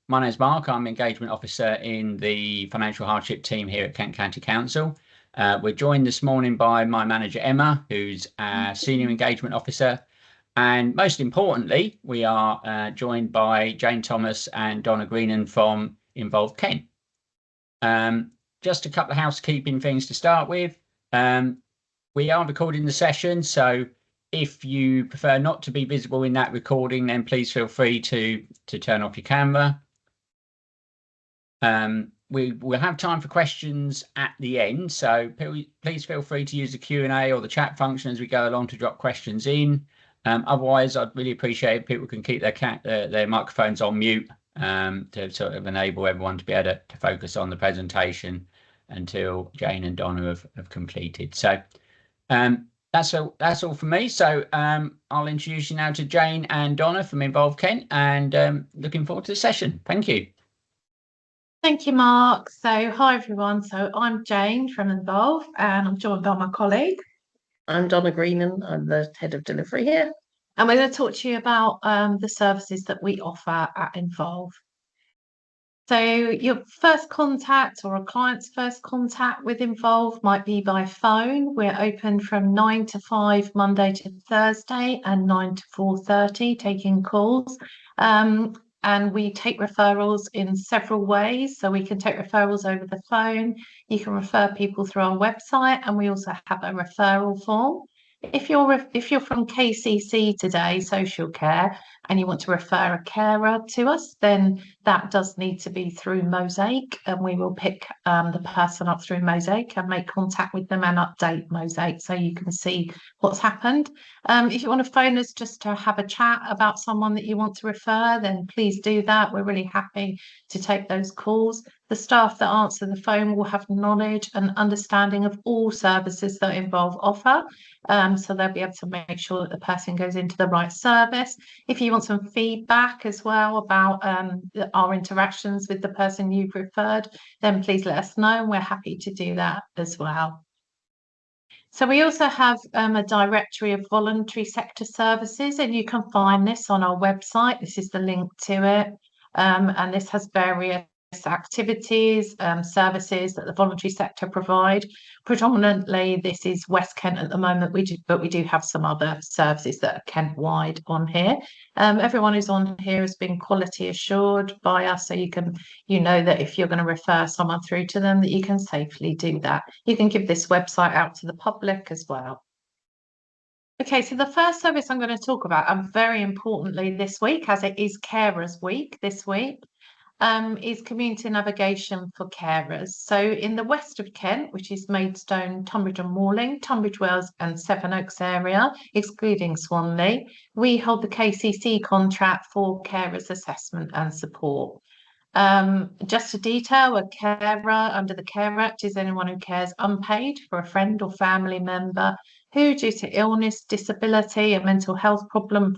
My name's Mark. I'm Engagement Officer in the Financial Hardship team here at Kent County Council. We're joined this morning by my manager, Emma, who's our Senior Engagement Officer. And most importantly, we are joined by Jane Thomas and Donna Greenan from Involved Kent. Just a couple of housekeeping things to start with. We are recording the session, so if you prefer not to be visible in that recording, then please feel free to turn off your camera. We will have time for questions at the end, so please feel free to use the Q&A or the chat function as we go along to drop questions in. Otherwise, I'd really appreciate if people can keep their microphones on mute to sort of enable everyone to be able to focus on the presentation until Jane and Donna have completed. So that's all from me. So I'll introduce you now to Jane and Donna from Involved Kent, and looking forward to the session. Thank you. Thank you, Mark. So hi, everyone. So I'm Jane from Involve, and I'm joined by my colleague. I'm Donna Greenan. I'm the head of delivery here. And we're going to talk to you about the services that we offer at Involve. So your first contact or a client's first contact with Involve might be by phone. We're open from 9 to 5, Monday to Thursday, and 9 to 4:30, taking calls. And we take referrals in several ways. So we can take referrals over the phone. You can refer people through our website, and we also have a referral form. If you're from KCC today, social care, and you want to refer a carer to us, then that does need to be through Mosaic, and we will pick the person up through Mosaic and make contact with them and update Mosaic so you can see what's happened. If you want to phone us just to have a chat about someone that you want to refer, then please do that. We're really happy to take those calls. The staff that answer the phone will have knowledge and understanding of all services that Involve offer. So they'll be able to make sure that the person goes into the right service. If you want some feedback as well about our interactions with the person you've referred, then please let us know, and we're happy to do that as well. So we also have a directory of voluntary sector services, and you can find this on our website. This is the link to it, and this has various activities, services that the voluntary sector provide. Predominantly, this is West Kent at the moment, but we do have some other services that are Kent-wide on here. Everyone who's on here has been quality assured by us, so you know that if you're going to refer someone through to them, that you can safely do that. You can give this website out to the public as well. Okay, so the first service I'm going to talk about, and very importantly this week, as it is Carers Week this week, is community navigation for carers. So in the west of Kent, which is Maidstone, Tunbridge and Malling, Tunbridge Wells and Sevenoaks area, excluding Swanley, we hold the KCC contract for carers assessment and support. Just to detail, a carer under the Care Act is anyone who cares unpaid for a friend or family member who, due to illness, disability, a mental health problem,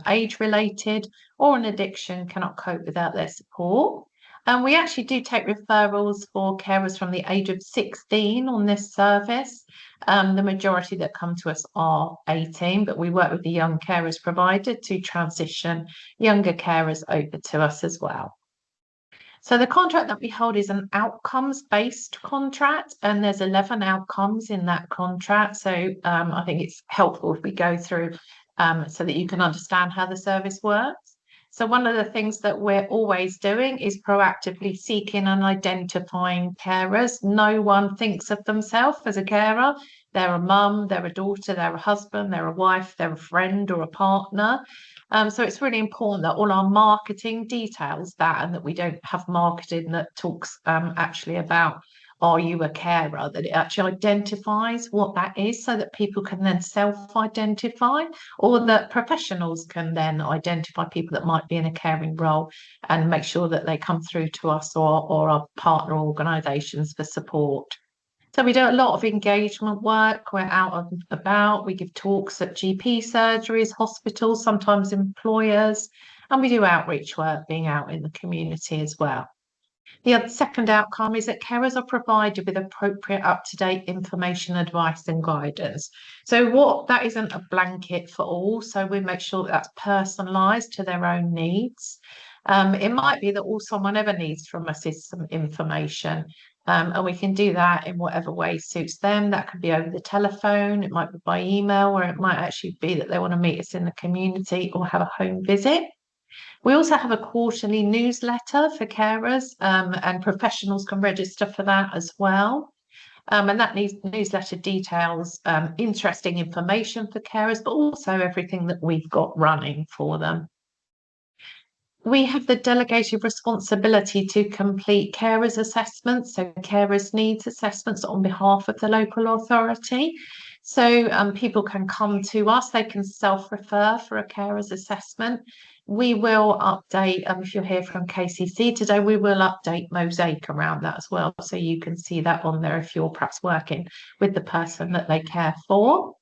age-related, or an addiction, cannot cope without their support. And we actually do take referrals for carers from the age of 16 on this service. The majority that come to us are 18, but we work with the young carers provider to transition younger carers over to us as well. So the contract that we hold is an outcomes-based contract, and there's 11 outcomes in that contract. So I think it's helpful if we go through so that you can understand how the service works. So one of the things that we're always doing is proactively seeking and identifying carers. No one thinks of themselves as a carer. They're a mum, they're a daughter, they're a husband, they're a wife, they're a friend or a partner. So it's really important that all our marketing details that, and that we don't have marketing that talks actually about, are you a carer, that it actually identifies what that is so that people can then self-identify, or that professionals can then identify people that might be in a caring role and make sure that they come through to us or our partner organisations for support. So we do a lot of engagement work. We're out and about. We give talks at GP surgeries, hospitals, sometimes employers, and we do outreach work, being out in the community as well. The second outcome is that carers are provided with appropriate up-to-date information, advice and guidance. So that isn't a blanket for all. So we make sure that that's personalised to their own needs. It might be that all someone ever needs from us is some information, and we can do that in whatever way suits them. That could be over the telephone, it might be by email, or it might actually be that they want to meet us in the community or have a home visit. We also have a quarterly newsletter for carers, and professionals can register for that as well. And that newsletter details interesting information for carers, but also everything that we've got running for them. We have the delegated responsibility to complete carers assessments, so carers needs assessments on behalf of the local authority. So people can come to us, they can self-refer for a carers assessment. We will update, if you're here from KCC today, we will update Mosaic around that as well. So you can see that on there if you're perhaps working with the person that they care for.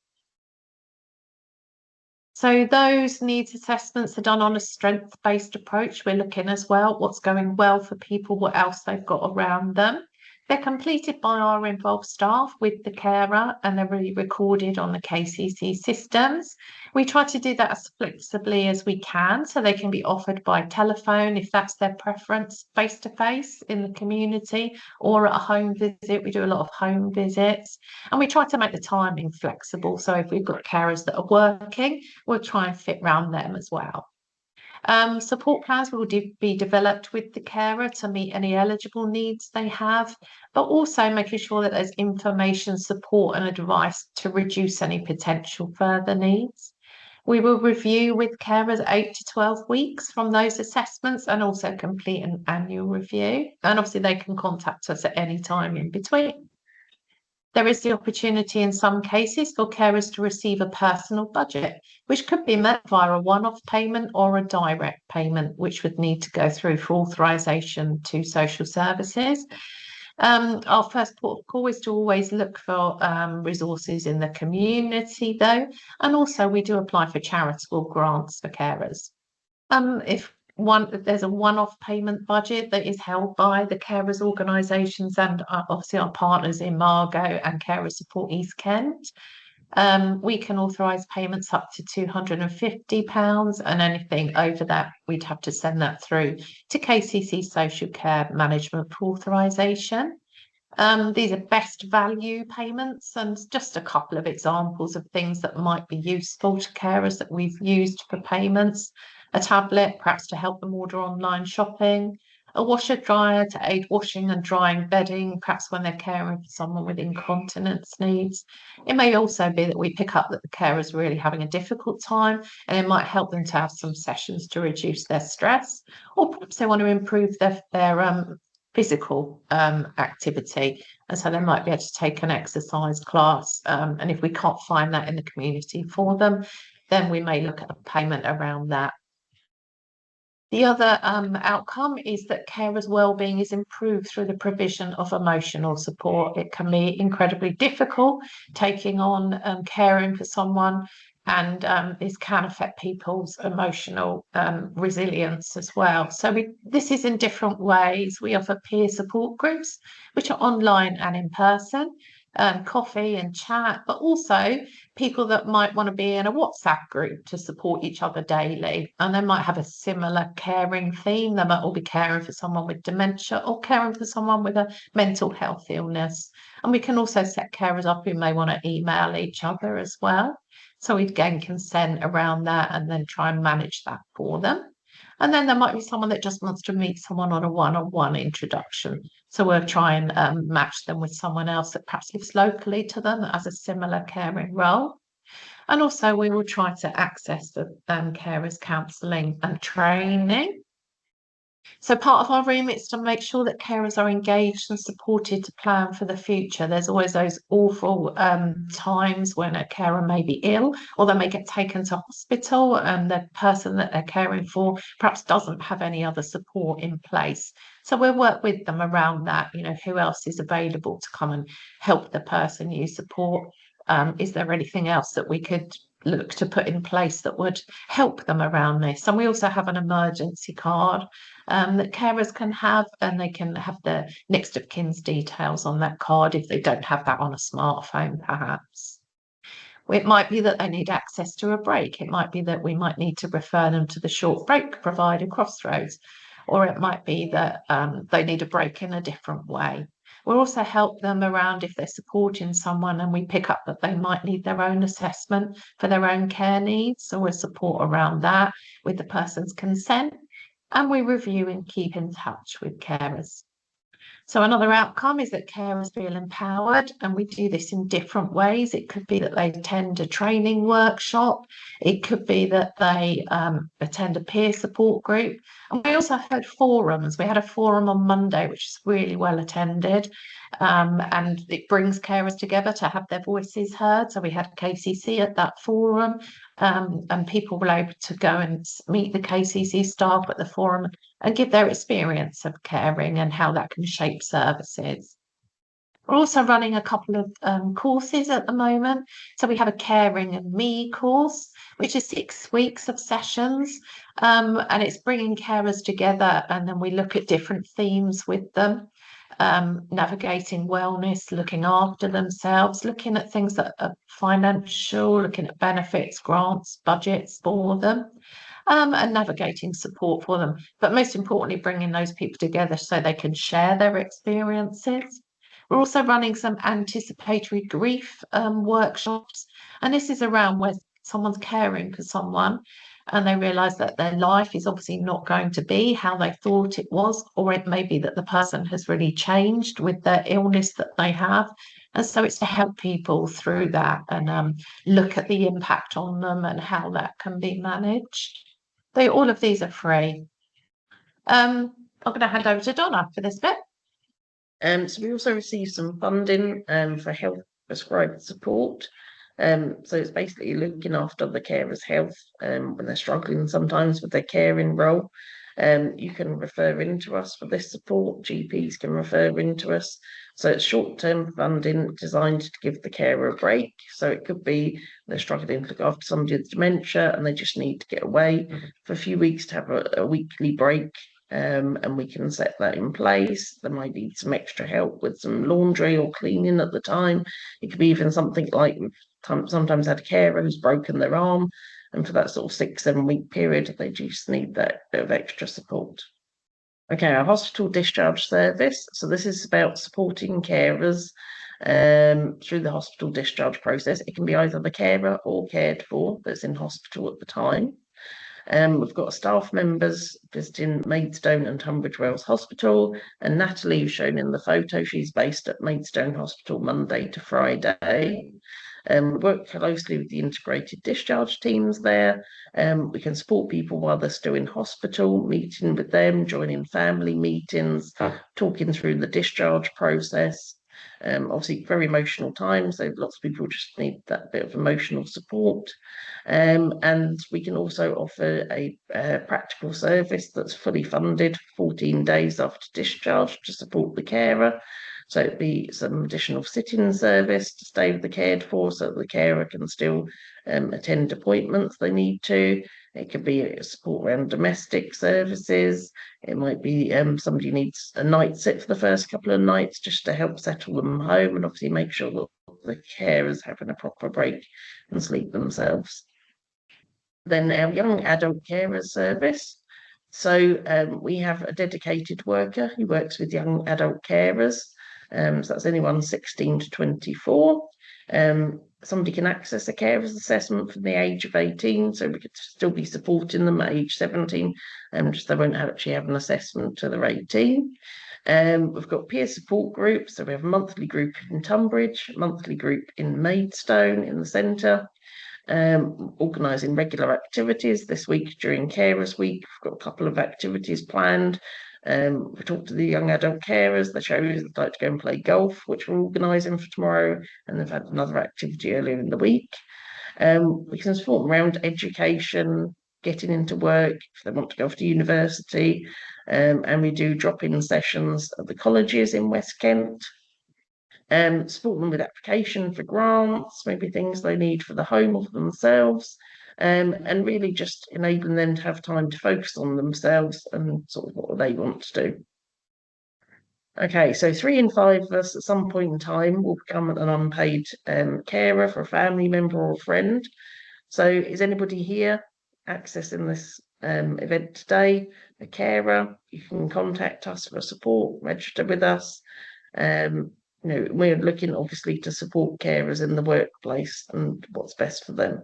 So those needs assessments are done on a strength-based approach. We're looking as well what's going well for people, what else they've got around them. They're completed by our involved staff with the carer, and they're really recorded on the KCC systems. We try to do that as flexibly as we can, so they can be offered by telephone if that's their preference, face-to-face in the community, or at a home visit. We do a lot of home visits, and we try to make the timing flexible. So if we've got carers that are working, we'll try and fit around them as well. Support plans will be developed with the carer to meet any eligible needs they have, but also making sure that there's information, support and advice to reduce any potential further needs. We will review with carers 8 to 12 weeks from those assessments and also complete an annual review. And obviously they can contact us at any time in between. There is the opportunity in some cases for carers to receive a personal budget, which could be met via a one-off payment or a direct payment, which would need to go through for authorisation to social services. Our first port of call is to always look for resources in the community, though, and also we do apply for charitable grants for carers. If there's a one-off payment budget that is held by the carers organisations and obviously our partners in Margo and Carer Support East Kent. We can authorise payments up to £250, and anything over that we'd have to send that through to KCC Social Care Management for authorisation. These are best value payments, and just a couple of examples of things that might be useful to carers that we've used for payments. A tablet, perhaps to help them order online shopping, a washer dryer to aid washing and drying bedding, perhaps when they're caring for someone with incontinence needs. It may also be that we pick up that the carer is really having a difficult time, and it might help them to have some sessions to reduce their stress, or perhaps they want to improve their physical activity, and so they might be able to take an exercise class, and if we can't find that in the community for them, then we may look at a payment around that. The other outcome is that carers' wellbeing is improved through the provision of emotional support. It can be incredibly difficult taking on caring for someone, and this can affect people's emotional resilience as well. So this is in different ways. We offer peer support groups, which are online and in person, coffee and chat, but also people that might want to be in a WhatsApp group to support each other daily. And they might have a similar caring theme. They might all be caring for someone with dementia or caring for someone with a mental health illness. And we can also set carers up who may want to email each other as well. So we gain consent around that and then try and manage that for them. And then there might be someone that just wants to meet someone on a one-on-one introduction. So we'll try and match them with someone else that perhaps lives locally to them as a similar caring role. And also we will try to access the carers counselling and training. So part of our remit is to make sure that carers are engaged and supported to plan for the future. There's always those awful times when a carer may be ill, or they may get taken to hospital, and the person that they're caring for perhaps doesn't have any other support in place. So we'll work with them around that, who else is available to come and help the person use support. Is there anything else that we could look to put in place that would help them around this? And we also have an emergency card that carers can have, and they can have the next of kin's details on that card if they don't have that on a smartphone perhaps. It might be that they need access to a break. It might be that we might need to refer them to the short break provider, Crossroads, or it might be that they need a break in a different way. We'll also help them around if they're supporting someone and we pick up that they might need their own assessment for their own care needs. So we'll support around that with the person's consent, and we review and keep in touch with carers. So another outcome is that carers feel empowered, and we do this in different ways. It could be that they attend a training workshop. It could be that they attend a peer support group. And we also had forums. We had a forum on Monday, which is really well attended. And it brings carers together to have their voices heard. So we had KCC at that forum, and people were able to go and meet the KCC staff at the forum and give their experience of caring and how that can shape services. We're also running a couple of courses at the moment. So we have a Caring and Me course, which is 6 weeks of sessions, and it's bringing carers together, and then we look at different themes with them. Navigating wellness, looking after themselves, looking at things that are financial, looking at benefits, grants, budgets for them, and navigating support for them. But most importantly, bringing those people together so they can share their experiences. We're also running some anticipatory grief workshops, and this is around where someone's caring for someone and they realise that their life is obviously not going to be how they thought it was, or it may be that the person has really changed with their illness that they have. And so it's to help people through that and look at the impact on them and how that can be managed. So all of these are free. I'm going to hand over to Donna for this bit. So we also received some funding for health prescribed support. So it's basically looking after the carer's health when they're struggling sometimes with their caring role. You can refer into us for this support. GPs can refer into us. So it's short-term funding designed to give the carer a break. So it could be they're struggling to look after somebody with dementia and they just need to get away for a few weeks to have a weekly break. And we can set that in place. They might need some extra help with some laundry or cleaning at the time. It could be even something like we've sometimes had a carer who's broken their arm, and for that sort of 6-7 week period, they just need that bit of extra support. Okay, our hospital discharge service. So this is about supporting carers through the hospital discharge process. It can be either the carer or cared for that's in hospital at the time. We've got staff members visiting Maidstone and Tunbridge Wells Hospital, and Natalie, who's shown in the photo, she's based at Maidstone Hospital Monday to Friday. We work closely with the integrated discharge teams there. We can support people while they're still in hospital, meeting with them, joining family meetings, talking through the discharge process. Obviously, very emotional times, so lots of people just need that bit of emotional support. And we can also offer a practical service that's fully funded 14 days after discharge to support the carer. So it'd be some additional sit-in service to stay with the cared for so that the carer can still attend appointments they need to. It could be support around domestic services. It might be somebody needs a night sit for the first couple of nights just to help settle them home and obviously make sure that the carer's having a proper break and sleep themselves. Then our young adult carer service. So we have a dedicated worker who works with young adult carers. So that's anyone 16 to 24. Somebody can access a carer's assessment from the age of 18, so we could still be supporting them at age 17, just they won't actually have an assessment till they're 18. We've got peer support groups, so we have a monthly group in Tunbridge, a monthly group in Maidstone in the centre. Organising regular activities. This week during Carers Week, we've got a couple of activities planned. We talked to the young adult carers. They show they'd like to go and play golf, which we're organising for tomorrow, and they've had another activity earlier in the week. We can support them around education, getting into work if they want to go off to university, and we do drop-in sessions at the colleges in West Kent. Support them with application for grants, maybe things they need for the home of themselves, and really just enabling them to have time to focus on themselves and sort of what they want to do. Okay, so 3 in 5 of us at some point in time will become an unpaid carer for a family member or a friend. So is anybody here accessing this event today, a carer? You can contact us for support, register with us. We're looking obviously to support carers in the workplace and what's best for them.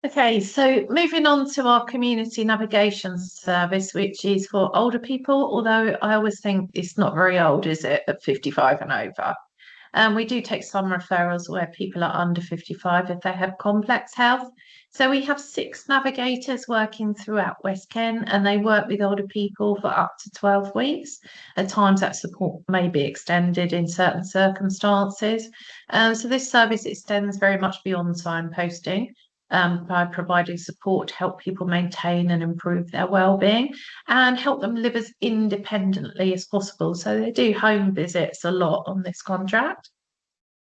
Okay, so moving on to our community navigation service, which is for older people, although I always think it's not very old, is it, at 55 and over? We do take some referrals where people are under 55 if they have complex health. So we have 6 navigators working throughout West Kent, and they work with older people for up to 12 weeks. At times that support may be extended in certain circumstances. So this service extends very much beyond signposting. By providing support to help people maintain and improve their well-being and help them live as independently as possible. So they do home visits a lot on this contract.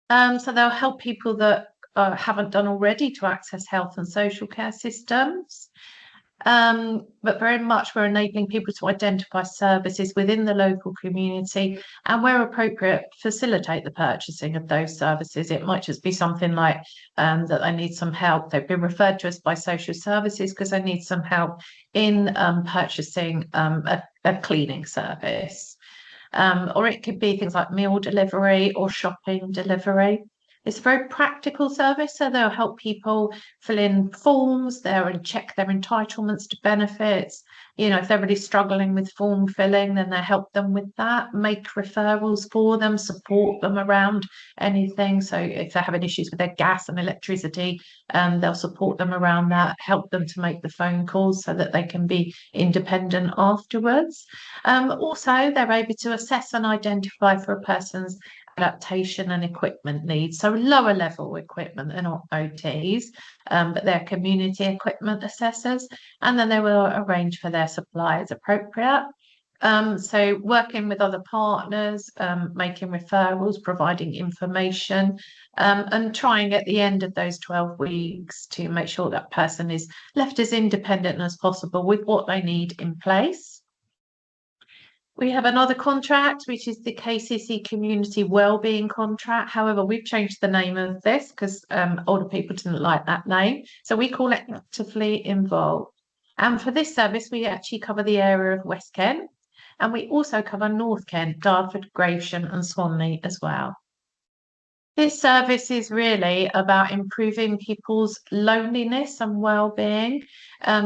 So they'll help people that haven't done already to access health and social care systems. But very much we're enabling people to identify services within the local community and, where appropriate, facilitate the purchasing of those services. It might just be something like that they need some help. They've been referred to us by social services because they need some help in purchasing a cleaning service. Or it could be things like meal delivery or shopping delivery. It's a very practical service, so they'll help people fill in forms there and check their entitlements to benefits. If they're really struggling with form filling, then they help them with that, make referrals for them, support them around anything. So if they're having issues with their gas and electricity, they'll support them around that, help them to make the phone calls so that they can be independent afterwards. Also, they're able to assess and identify for a person's adaptation and equipment needs. So lower level equipment, they're not OTs, but they're community equipment assessors, and then they will arrange for their supply as appropriate. So working with other partners, making referrals, providing information, and trying at the end of those 12 weeks to make sure that person is left as independent as possible with what they need in place. We have another contract, which is the KCC Community Wellbeing Contract. However, we've changed the name of this because older people didn't like that name. So we call it Actively Involved. And for this service, we actually cover the area of West Kent. And we also cover North Kent, Dartford, Gravesham and Swanley as well. This service is really about improving people's loneliness and well-being.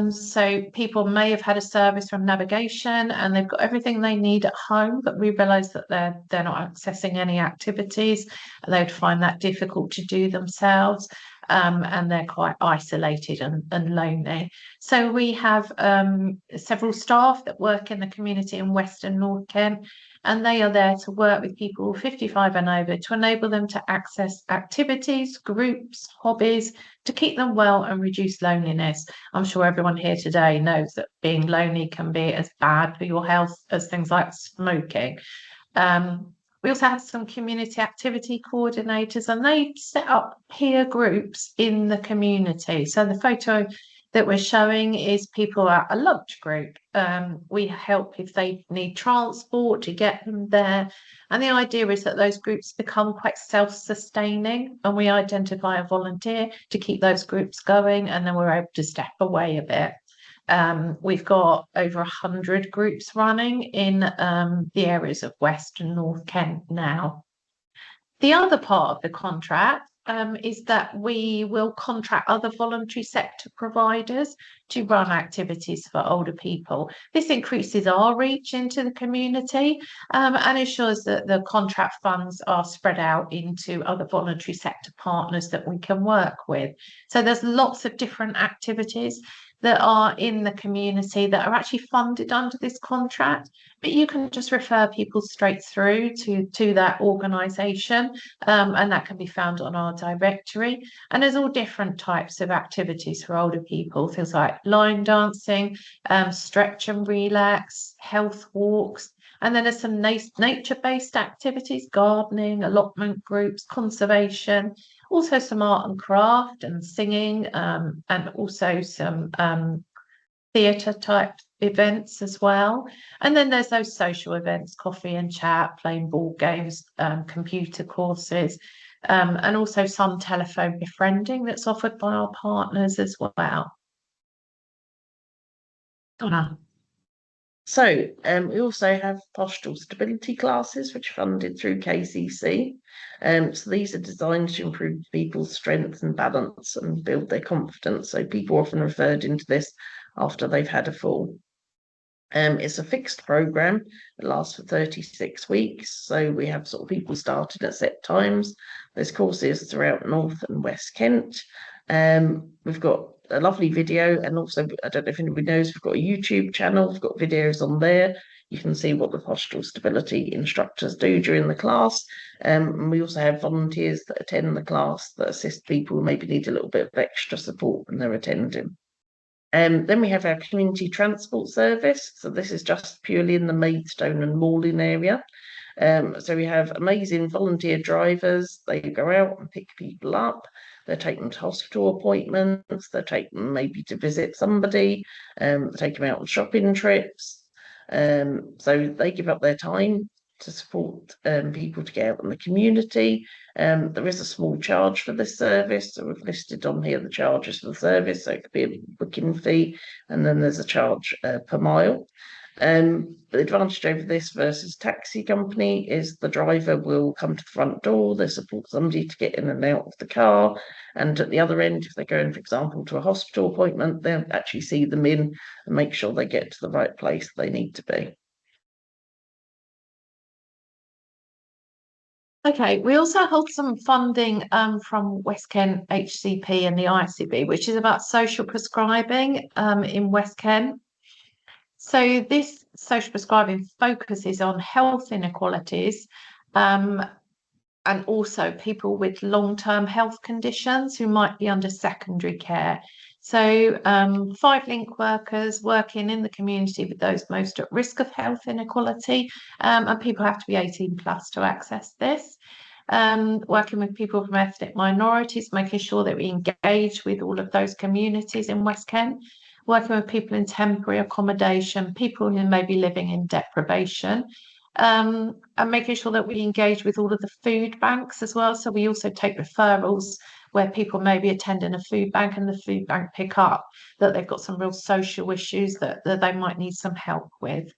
So people may have had a service from navigation and they've got everything they need at home, but we realise that they're not accessing any activities. They would find that difficult to do themselves. And they're quite isolated and lonely. So we have several staff that work in the community in West and North Kent, and they are there to work with people 55 and over to enable them to access activities, groups, hobbies, to keep them well and reduce loneliness. I'm sure everyone here today knows that being lonely can be as bad for your health as things like smoking. We also have some community activity coordinators, and they set up peer groups in the community. So the photo that we're showing is people at a lunch group. We help if they need transport to get them there. And the idea is that those groups become quite self-sustaining, and we identify a volunteer to keep those groups going, and then we're able to step away a bit. We've got over 100 groups running in the areas of West and North Kent now. The other part of the contract is that we will contract other voluntary sector providers to run activities for older people. This increases our reach into the community and ensures that the contract funds are spread out into other voluntary sector partners that we can work with. So there's lots of different activities that are in the community that are actually funded under this contract, but you can just refer people straight through to that organisation, and that can be found on our directory. And there's all different types of activities for older people, things like line dancing, stretch and relax, health walks, and then there's some nature-based activities, gardening, allotment groups, conservation, also some art and craft and singing, and also some theatre type events as well. And then there's those social events, coffee and chat, playing board games, computer courses, and also some telephone befriending that's offered by our partners as well. Donna. So we also have postural stability classes, which are funded through KCC. So these are designed to improve people's strength and balance and build their confidence. So people are often referred into this after they've had a fall. It's a fixed program. It lasts for 36 weeks. So we have sort of people starting at set times. There's courses throughout North and West Kent. We've got a lovely video, and also, I don't know if anybody knows, we've got a YouTube channel. We've got videos on there. You can see what the postural stability instructors do during the class. And we also have volunteers that attend the class that assist people who maybe need a little bit of extra support when they're attending. Then we have our community transport service. So this is just purely in the Maidstone and Malling area. So we have amazing volunteer drivers. They go out and pick people up. They take them to hospital appointments. They take them maybe to visit somebody. They take them out on shopping trips. So they give up their time to support people to get out in the community. There is a small charge for this service. So we've listed on here the charges for the service. So it could be a booking fee, and then there's a charge per mile. The advantage over this versus taxi company is the driver will come to the front door, they support somebody to get in and out of the car, and at the other end, if they're going, for example, to a hospital appointment, they'll actually see them in and make sure they get to the right place they need to be. Okay, we also hold some funding from West Kent HCP and the ICB, which is about social prescribing in West Kent. So this social prescribing focuses on health inequalities and also people with long-term health conditions who might be under secondary care. So 5 link workers working in the community with those most at risk of health inequality, and people have to be 18 plus to access this. Working with people from ethnic minorities, making sure that we engage with all of those communities in West Kent. Working with people in temporary accommodation, people who may be living in deprivation, and making sure that we engage with all of the food banks as well. So we also take referrals where people may be attending a food bank and the food bank pick up that they've got some real social issues that they might need some help with.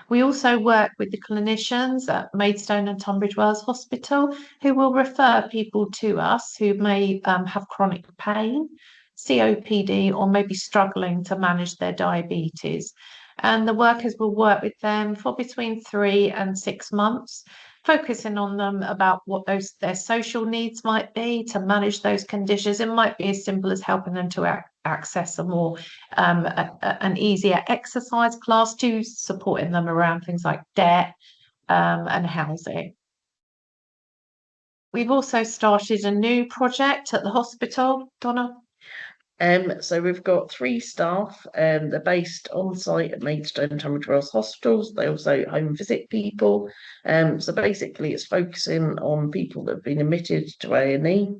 We also work with the clinicians at Maidstone and Tunbridge Wells Hospital who will refer people to us who may have chronic pain, COPD, or maybe struggling to manage their diabetes. And the workers will work with them for between 3 and 6 months, focusing on them about what their social needs might be to manage those conditions. It might be as simple as helping them to access a more an easier exercise class, to supporting them around things like debt and housing. We've also started a new project at the hospital, Donna. So we've got 3 staff. They're based on site at Maidstone and Tunbridge Wells hospitals. They also home visit people. So basically, it's focusing on people that have been admitted to A&E.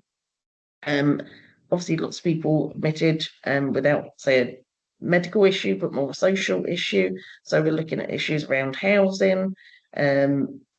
Obviously, lots of people admitted without, say, a medical issue, but more a social issue. So we're looking at issues around housing.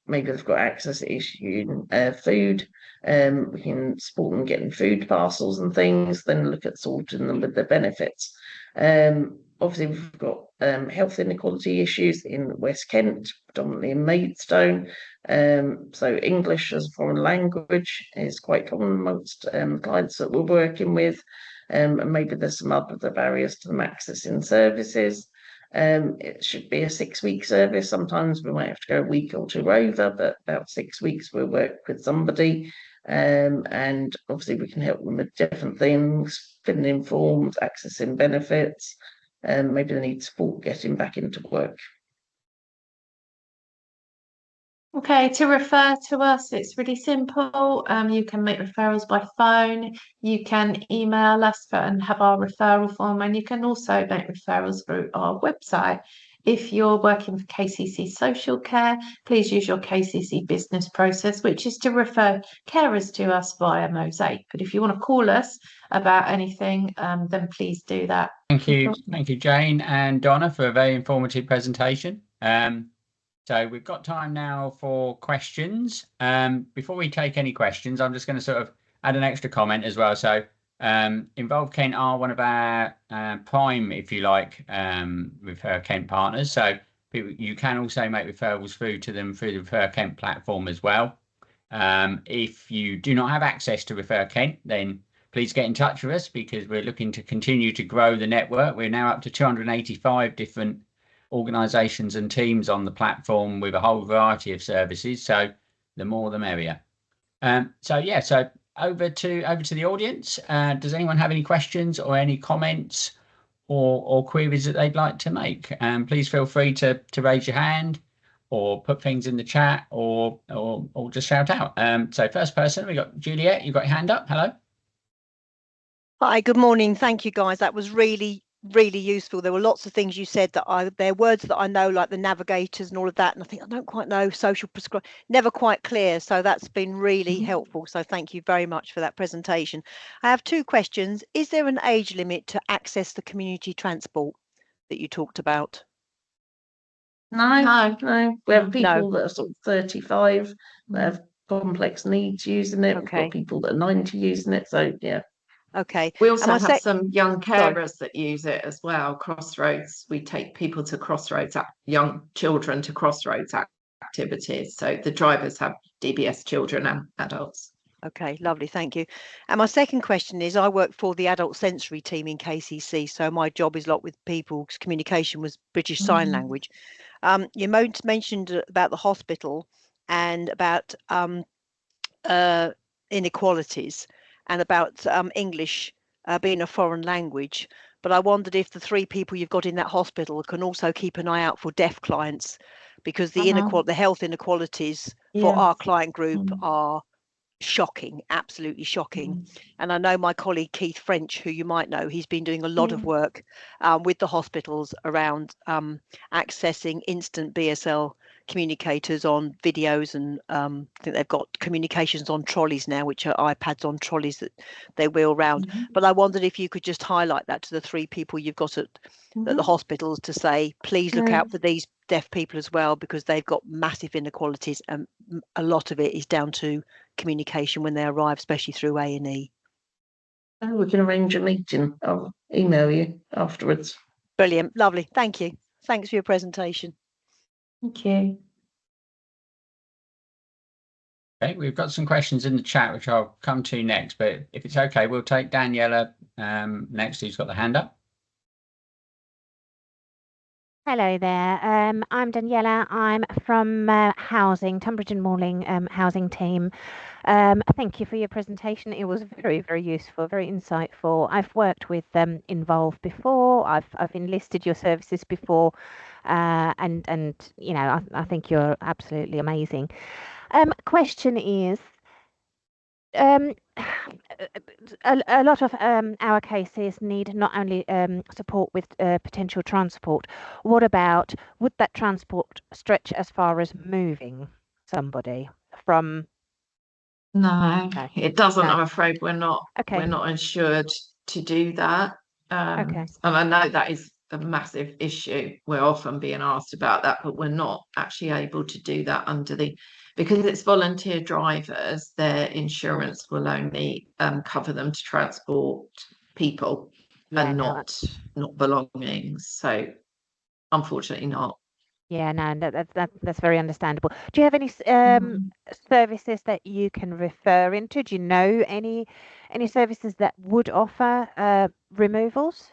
Maybe they've got access issue, food. We can support them getting food parcels and things, then look at sorting them with their benefits. Obviously, we've got health inequality issues in West Kent, predominantly in Maidstone. So English as a foreign language is quite common amongst clients that we're working with. And maybe there's some other barriers to them accessing services. It should be a 6-week service. Sometimes we might have to go a week or 2 over, but about 6 weeks we'll work with somebody. And obviously we can help them with different things, filling in forms, accessing benefits, and maybe they need support getting back into work. Okay, to refer to us, it's really simple. You can make referrals by phone, you can email us and have our referral form, and you can also make referrals through our website. If you're working for KCC Social Care, please use your KCC business process, which is to refer carers to us via Mosaic. But if you want to call us about anything, then please do that. Thank you, Jane and Donna, for a very informative presentation. So we've got time now for questions. Before we take any questions, I'm just going to sort of add an extra comment as well. So ReferKent are one of our prime, if you like, ReferKent partners. So you can also make referrals through to them through the ReferKent platform as well. If you do not have access to ReferKent, then please get in touch with us, because we're looking to continue to grow the network. We're now up to 285 different organisations and teams on the platform with a whole variety of services. So the more the merrier. So over to the audience. Does anyone have any questions or any comments or queries that they'd like to make? Please feel free to raise your hand or put things in the chat or just shout out. So first person, we got Juliet. You got your hand up. Hello. Hi, good morning. Thank you, guys. That was really useful. There were lots of things you said that they're words that I know, like the navigators and all of that. And I think I don't quite know social prescribe, never quite clear. So that's been really helpful. So thank you very much for that presentation. I have two questions. Is there an age limit to access the community transport that you talked about? No. We have people that are sort of 35 that have complex needs using it. We've got people that are 90 using it. So yeah. Okay. We also have some young carers that use it as well. Crossroads. We take people to Crossroads, young children to Crossroads activities. So the drivers have DBS children and adults. Okay, lovely, thank you. And my second question is, I work for the adult sensory team in KCC, so my job is a lot with people's communication with British Sign Language. You mentioned about the hospital and about inequalities and about English being a foreign language. But I wondered if the three people you've got in that hospital can also keep an eye out for deaf clients, because the health inequalities for our client group are shocking, absolutely shocking. And I know my colleague Keith French, who you might know, he's been doing a lot of work with the hospitals around accessing instant BSL communicators on videos, and I think they've got communications on trolleys now, which are iPads on trolleys that they wheel round. But I wondered if you could just highlight that to the three people you've got at the hospitals to say, please look out for these deaf people as well, because they've got massive inequalities, and a lot of it is down to communication when they arrive, especially through A&E. Oh, we can arrange a meeting. I'll email you afterwards. Brilliant, lovely, thank you. Thanks for your presentation. Thank you. Okay, we've got some questions in the chat, which I'll come to next, but if it's okay, we'll take Daniela next, who's got the hand up. Hello there, I'm Daniela. I'm from housing, Tunbridge and Malling housing team. Thank you for your presentation. It was very, very useful, very insightful. I've worked with Involve before. I've enlisted your services before, and you know, I think you're absolutely amazing. Question is, a lot of our cases need not only support with potential transport. What about, would that transport stretch as far as moving somebody from? No, it doesn't. No. I'm afraid we're not insured to do that. And I know that is a massive issue. We're often being asked about that, but we're not actually able to do that because it's volunteer drivers. Their insurance will only cover them to transport people and not belongings. So unfortunately not. Yeah, no, that's very understandable. Do you have any services that you can refer into? Do you know any services that would offer removals?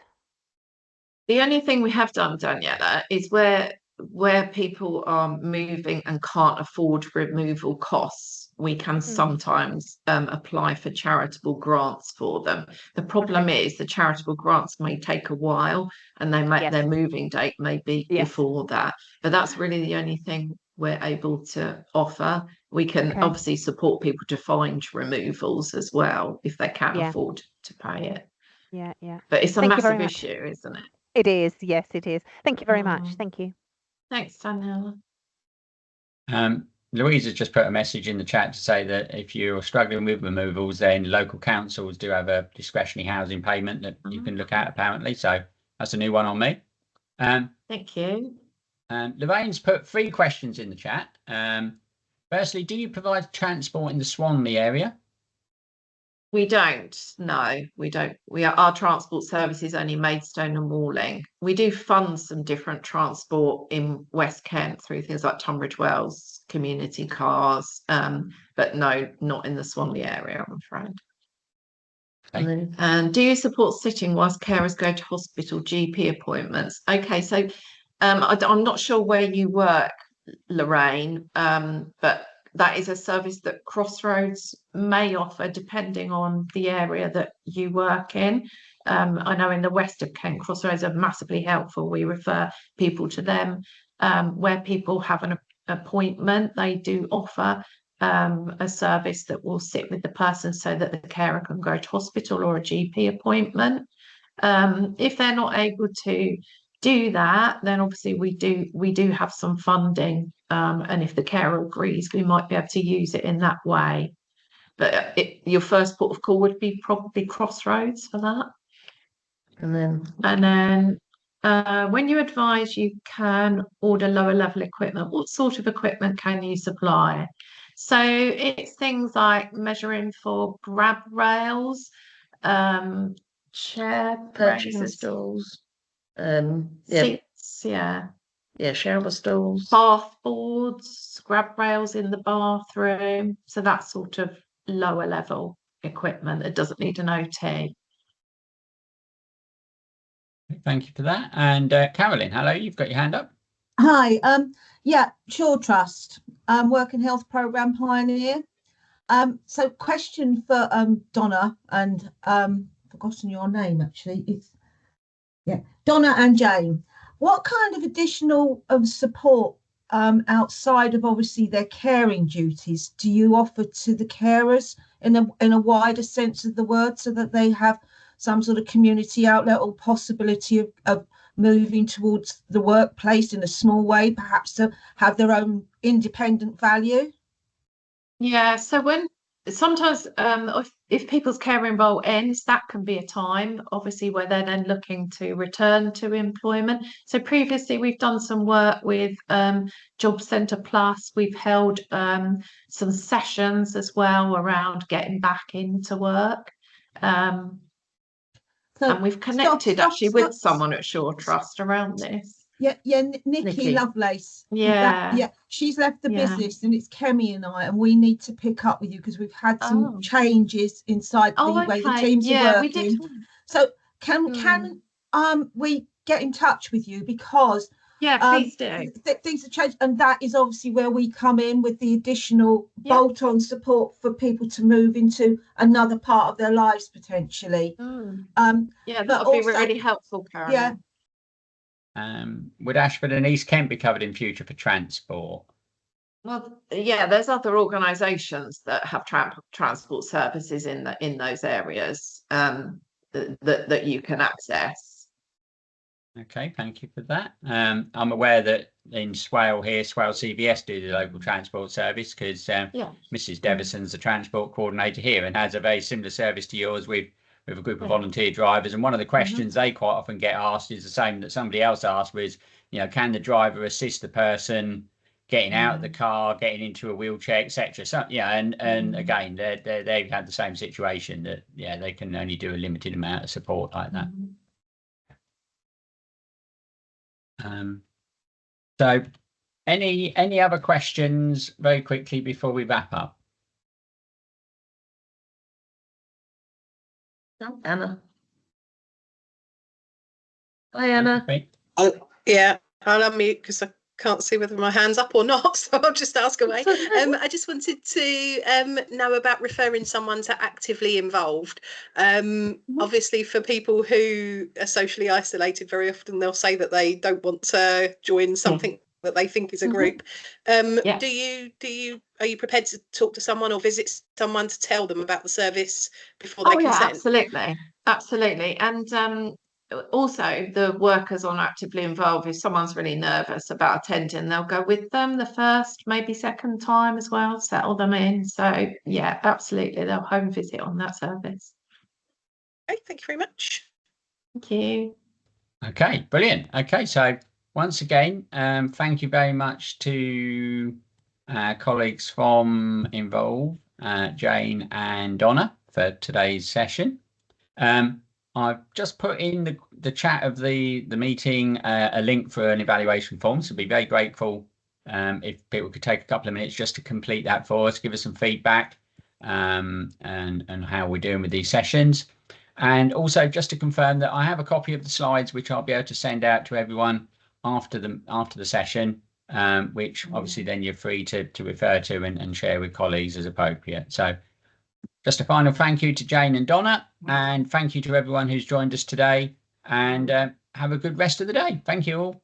The only thing we have done, Daniela, is where people are moving and can't afford removal costs, we can sometimes apply for charitable grants for them. The problem is the charitable grants may take a while, and their moving date may be before that. But that's really the only thing we're able to offer. We can obviously support people to find removals as well if they can't afford to pay it. Yeah. But it's a massive issue, isn't it? It is, yes, it is. Thank you very much. Mm. Thank you. Thanks, Daniela. Louise has just put a message in the chat to say that if you're struggling with removals, then local councils do have a discretionary housing payment that you can look at, apparently. So that's a new one on me. Thank you. Lorraine's put 3 questions in the chat. Firstly, do you provide transport in the Swanley area? We don't. No, we don't. Our transport service is only Maidstone and Walling. We do fund some different transport in West Kent through things like Tunbridge Wells, community cars, but no, not in the Swanley area, I'm afraid. Okay. And do you support sitting whilst carers go to hospital GP appointments? Okay, so I'm not sure where you work, Lorraine, but that is a service that Crossroads may offer depending on the area that you work in. I know in the west of Kent, Crossroads are massively helpful. We refer people to them. Where people have an appointment, they do offer a service that will sit with the person so that the carer can go to hospital or a GP appointment. If they're not able to do that, then obviously we do have some funding, and if the carer agrees, we might be able to use it in that way. But your first port of call would be probably Crossroads for that. And then When you advise you can order lower level equipment, what sort of equipment can you supply? So it's things like measuring for grab rails, chair purchasing rails, stools, seats, shower stools, bath boards, grab rails in the bathroom. So that sort of lower level equipment that doesn't need an OT. Thank you for that. And Carolyn, hello, you've got your hand up. Hi, Shore Trust, Work and Health Programme Pioneer. So question for Donna and forgotten your name actually. It's Donna and Jane. What kind of additional support outside of obviously their caring duties do you offer to the carers in a wider sense of the word, so that they have some sort of community outlet or possibility of moving towards the workplace in a small way, perhaps to have their own independent value? Yeah, so when sometimes if people's caring role ends, that can be a time obviously where they're then looking to return to employment. So previously we've done some work with Job Centre Plus. We've held some sessions as well around getting back into work. And we've connected with someone at Shore Trust around this. Nikki Lovelace. Yeah, she's left the business, and it's Kemi and I, and we need to pick up with you because we've had some changes inside the way the teams are working. We did. So can we get in touch with you, because please do. Things have changed, and that is obviously where we come in with the additional bolt-on support for people to move into another part of their lives potentially. That would be really helpful, Karen. Yeah. Would Ashford and East Kent be covered in future for transport? Well, there's other organisations that have transport services in those areas that you can access. Okay, thank you for that. I'm aware that in Swale CVS do the local transport service, because Mrs. Devison's the transport coordinator here and has a very similar service to yours with a group of volunteer drivers. And one of the questions they quite often get asked is the same that somebody else asked, was, can the driver assist the person getting out of the car, getting into a wheelchair, etc. So and again, they've had the same situation that they can only do a limited amount of support like that. So any other questions very quickly before we wrap up? Anna. Hi, Anna. I'll unmute because I can't see whether my hand's up or not, so I'll just ask away. I just wanted to know about referring someone to actively involved. Obviously, for people who are socially isolated, very often they'll say that they don't want to join something that they think is a group. Are you prepared to talk to someone or visit someone to tell them about the service before they consent? Absolutely. And also the workers on actively involved, if someone's really nervous about attending, they'll go with them the first, maybe second time as well, settle them in. So yeah, absolutely, they'll home visit on that service. Okay, thank you very much. Thank you. Okay, brilliant. Okay, so once again, thank you very much to our colleagues from Involve, Jane and Donna, for today's session. I've just put in the chat of the meeting a link for an evaluation form, so I'd be very grateful if people could take a couple of minutes just to complete that for us, give us some feedback and how we're doing with these sessions. And also just to confirm that I have a copy of the slides which I'll be able to send out to everyone after the session, which obviously then you're free to refer to and share with colleagues as appropriate. So just a final thank you to Jane and Donna, and thank you to everyone who's joined us today, and have a good rest of the day. Thank you all.